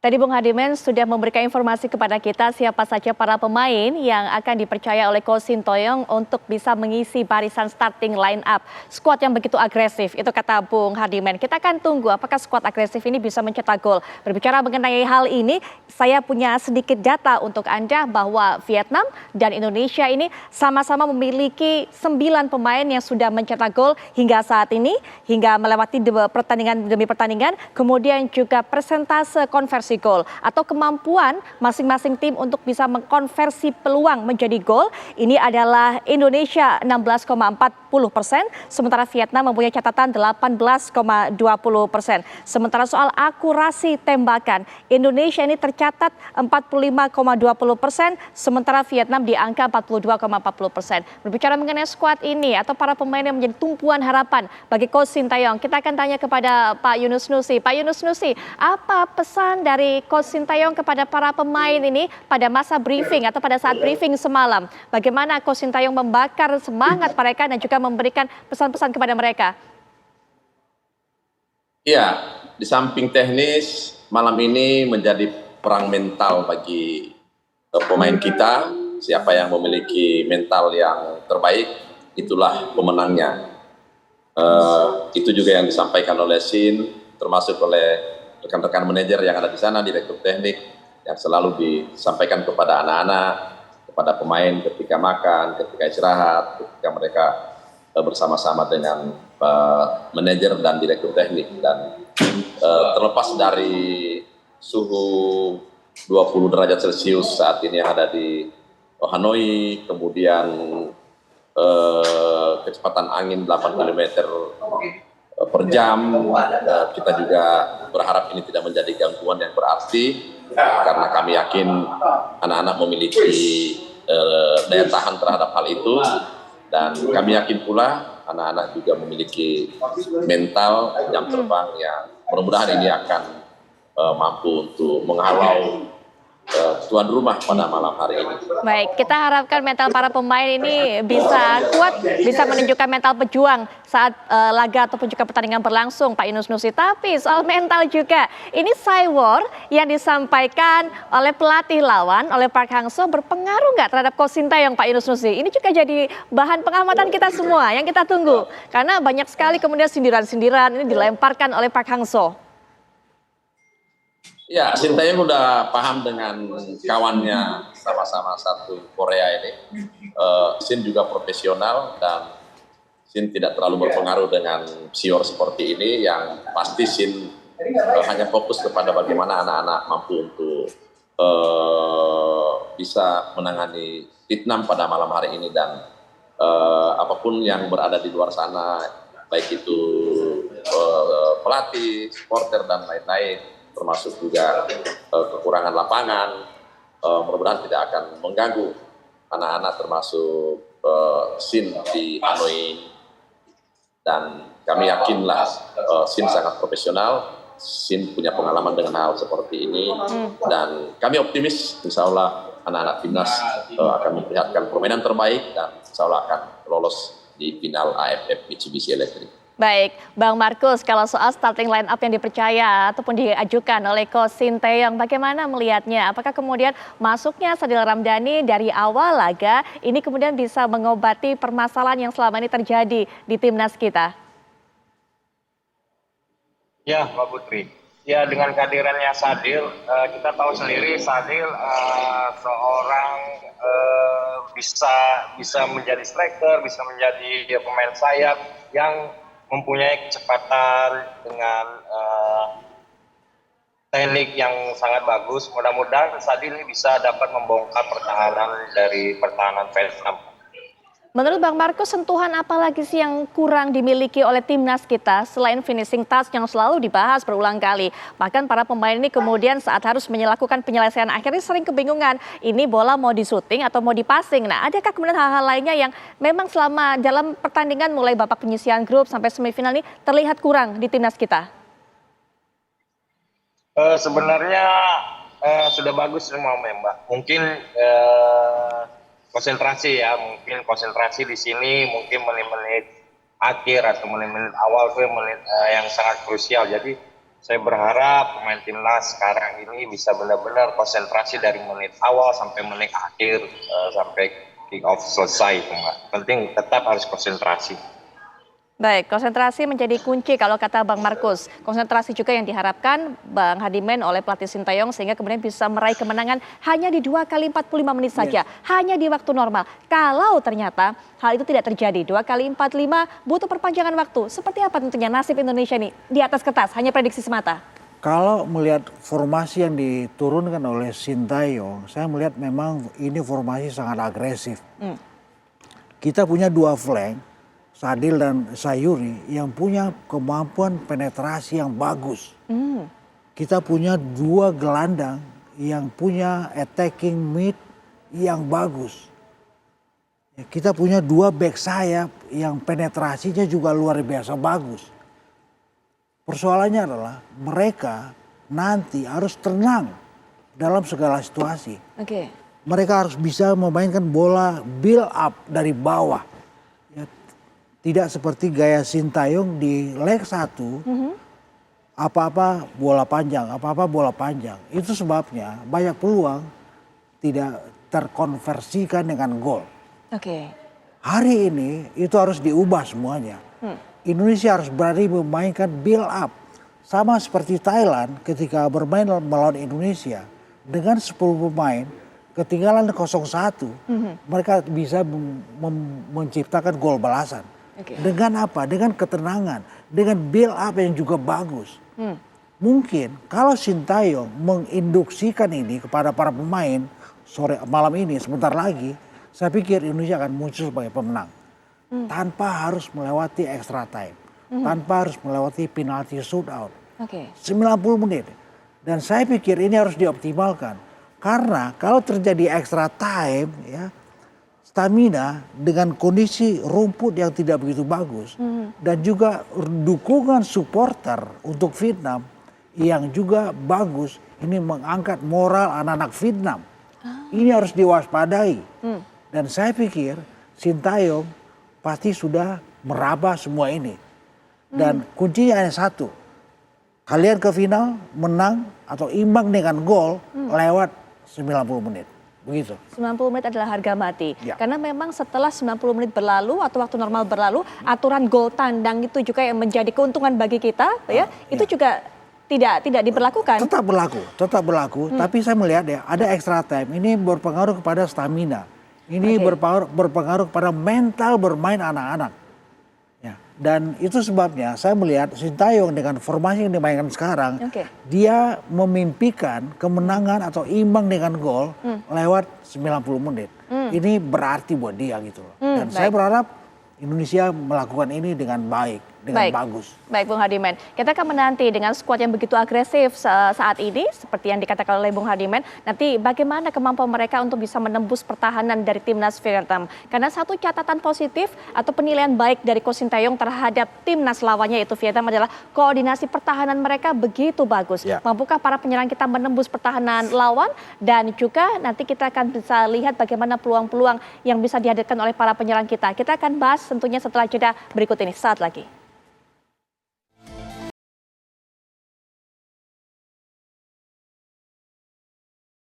Tadi Bung Hadimen sudah memberikan informasi kepada kita siapa saja para pemain yang akan dipercaya oleh Coach Sintayong untuk bisa mengisi barisan starting line up. Skuad yang begitu agresif, itu kata Bung Hadimen. Kita akan tunggu apakah skuad agresif ini bisa mencetak gol. Berbicara mengenai hal ini, saya punya sedikit data untuk Anda bahwa Vietnam dan Indonesia ini sama-sama memiliki 9 pemain yang sudah mencetak gol hingga saat ini, hingga melewati pertandingan demi pertandingan, kemudian juga persentase konversi gol atau kemampuan masing-masing tim untuk bisa mengkonversi peluang menjadi gol. Ini adalah Indonesia 16,40%, sementara Vietnam mempunyai catatan 18,20%. Sementara soal akurasi tembakan, Indonesia ini tercatat 45,20%, sementara Vietnam di angka 42,40%. Berbicara mengenai skuad ini atau para pemain yang menjadi tumpuan harapan bagi Coach Sintayong, kita akan tanya kepada Pak Yunus Nusi. Pak Yunus Nusi, apa pesan dari Coach Sintayong kepada para pemain ini pada masa briefing atau pada saat briefing semalam? Bagaimana Coach Sintayong membakar semangat mereka dan juga memberikan pesan-pesan kepada mereka? Iya, di samping teknis, malam ini menjadi perang mental bagi pemain kita. Siapa yang memiliki mental yang terbaik, itulah pemenangnya. Itu juga yang disampaikan oleh Sin, termasuk oleh rekan-rekan manajer yang ada di sana, direktur teknik, yang selalu disampaikan kepada anak-anak, kepada pemain ketika makan, ketika istirahat, ketika mereka bersama-sama dengan manajer dan direktur teknik. Dan terlepas dari suhu 20 derajat Celcius saat ini yang ada di Hanoi, kemudian kecepatan angin 8 km per jam, kita juga berharap ini tidak menjadi gangguan yang berarti, karena kami yakin anak-anak memiliki daya tahan terhadap hal itu, dan kami yakin pula anak-anak juga memiliki mental jam terbang yang mudah-mudahan ini akan mampu untuk menghalau tuan rumah pada malam hari ini. Baik, kita harapkan mental para pemain ini bisa kuat, bisa menunjukkan mental pejuang saat laga ataupun juga pertandingan berlangsung, Pak Yunus Nusi. Tapi soal mental juga, ini cywar yang disampaikan oleh pelatih lawan, oleh Park Hang-seo berpengaruh nggak terhadap Coach Sintayong, Pak Yunus Nusi? Ini juga jadi bahan pengamatan kita semua yang kita tunggu. Karena banyak sekali kemudian sindiran-sindiran ini dilemparkan oleh Park Hang-seo. Ya, Sintayong udah paham dengan kawannya sama-sama satu Korea ini. Sin juga profesional dan Sin tidak terlalu berpengaruh dengan sior seperti ini. Yang pasti Sin hanya fokus kepada bagaimana anak-anak mampu untuk bisa menangani Vietnam pada malam hari ini, dan apapun yang berada di luar sana, baik itu pelatih, supporter dan lain-lain, termasuk juga kekurangan lapangan, mudah-mudahan tidak akan mengganggu anak-anak termasuk Sin di Hanoi. Dan kami yakinlah Sin sangat profesional, Sin punya pengalaman dengan hal seperti ini, dan kami optimis insya Allah anak-anak timnas akan memperlihatkan permainan terbaik dan insya Allah akan lolos di final AFF Mitsubishi Electric. Baik, Bang Markus, kalau soal starting line up yang dipercaya ataupun diajukan oleh Coach Sintayong, bagaimana melihatnya? Apakah kemudian masuknya Sadil Ramdhani dari awal laga ini kemudian bisa mengobati permasalahan yang selama ini terjadi di timnas kita? Ya, Mbak Putri. Ya, dengan kehadirannya Sadil, kita tahu sendiri Sadil seorang bisa menjadi striker, bisa menjadi pemain sayap yang mempunyai kecepatan dengan teknik yang sangat bagus. Mudah-mudahan Sadil ini bisa dapat membongkar pertahanan dari pertahanan Vietnam. Menurut Bang Markus, sentuhan apa lagi sih yang kurang dimiliki oleh timnas kita selain finishing touch yang selalu dibahas berulang kali? Bahkan para pemain ini kemudian saat harus melakukan penyelesaian akhirnya sering kebingungan. Ini bola mau disuting atau mau dipassing. Nah, adakah kemudian hal-hal lainnya yang memang selama dalam pertandingan mulai babak penyisihan grup sampai semifinal ini terlihat kurang di timnas kita? Sebenarnya sudah bagus semua, Mbak. Mungkin konsentrasi ya, mungkin konsentrasi di sini mungkin menit-menit akhir atau menit-menit awal itu menit yang sangat krusial. Jadi Saya berharap pemain timnas sekarang ini bisa benar-benar konsentrasi dari menit awal sampai menit akhir, sampai kick off selesai itu Mbak. Penting tetap harus konsentrasi. Baik, konsentrasi menjadi kunci kalau kata Bang Markus. Konsentrasi juga yang diharapkan Bang Hadimen oleh pelatih Sintayong sehingga kemudian bisa meraih kemenangan hanya di 2 kali 45 menit saja. Hanya di waktu normal. Kalau ternyata hal itu tidak terjadi, 2 kali 45 butuh perpanjangan waktu. Seperti apa tentunya nasib Indonesia nih di atas kertas, hanya prediksi semata? Kalau melihat formasi yang diturunkan oleh Sintayong, saya melihat memang ini formasi sangat agresif. Kita punya 2 flank, Sadil dan Sayuri yang punya kemampuan penetrasi yang bagus. Kita punya 2 gelandang yang punya attacking mid yang bagus. Kita punya 2 back sayap yang penetrasinya juga luar biasa bagus. Persoalannya adalah mereka nanti harus tenang dalam segala situasi. Oke. Mereka harus bisa memainkan bola build up dari bawah. Tidak seperti gaya Sintayong di leg 1, apa-apa bola panjang. Itu sebabnya banyak peluang tidak terkonversikan dengan gol. Oke. Hari ini itu harus diubah semuanya. Indonesia harus berani memainkan build up. Sama seperti Thailand ketika bermain melawan Indonesia. Dengan 10 pemain, ketinggalan 0-1, mereka bisa menciptakan gol balasan. Dengan apa? Dengan ketenangan, dengan build up yang juga bagus. Mungkin kalau Sintayong menginduksikan ini kepada para pemain malam ini sebentar lagi, saya pikir Indonesia akan muncul sebagai pemenang. Tanpa harus melewati extra time, tanpa harus melewati penalti shootout. 90 menit. Dan saya pikir ini harus dioptimalkan. Karena kalau terjadi extra time, ya, stamina dengan kondisi rumput yang tidak begitu bagus dan juga dukungan supporter untuk Vietnam yang juga bagus, ini mengangkat moral anak-anak Vietnam. Ini harus diwaspadai. Dan saya pikir Sintayong pasti sudah meraba semua ini. Dan kuncinya hanya satu. Kalian ke final menang atau imbang dengan gol lewat 90 menit. Begitu. 90 menit adalah harga mati. Ya. Karena memang setelah 90 menit berlalu atau waktu normal berlalu, aturan gol tandang itu juga yang menjadi keuntungan bagi kita, itu juga tidak diberlakukan. Tetap berlaku. Tapi saya melihat ya ada extra time. Ini berpengaruh kepada stamina. Ini berpengaruh kepada mental bermain anak-anak. Ya. Dan itu sebabnya saya melihat Sintayong dengan formasi yang dimainkan sekarang, dia memimpikan kemenangan atau imbang dengan gol lewat 90 menit. Ini berarti buat dia gitu loh. Dan saya berharap Indonesia melakukan ini dengan baik, dengan bagus. Baik Bung Hadimen, kita akan menanti dengan skuad yang begitu agresif saat ini, seperti yang dikatakan oleh Bung Hadimen, nanti bagaimana kemampuan mereka untuk bisa menembus pertahanan dari timnas Vietnam. Karena satu catatan positif atau penilaian baik dari Coach Sintayong terhadap timnas lawannya yaitu Vietnam adalah koordinasi pertahanan mereka begitu bagus. Mampukah para penyerang kita menembus pertahanan lawan, dan juga nanti kita akan bisa lihat bagaimana peluang-peluang yang bisa dihadirkan oleh para penyerang kita. Kita akan bahas tentunya setelah jeda berikut ini, saat lagi.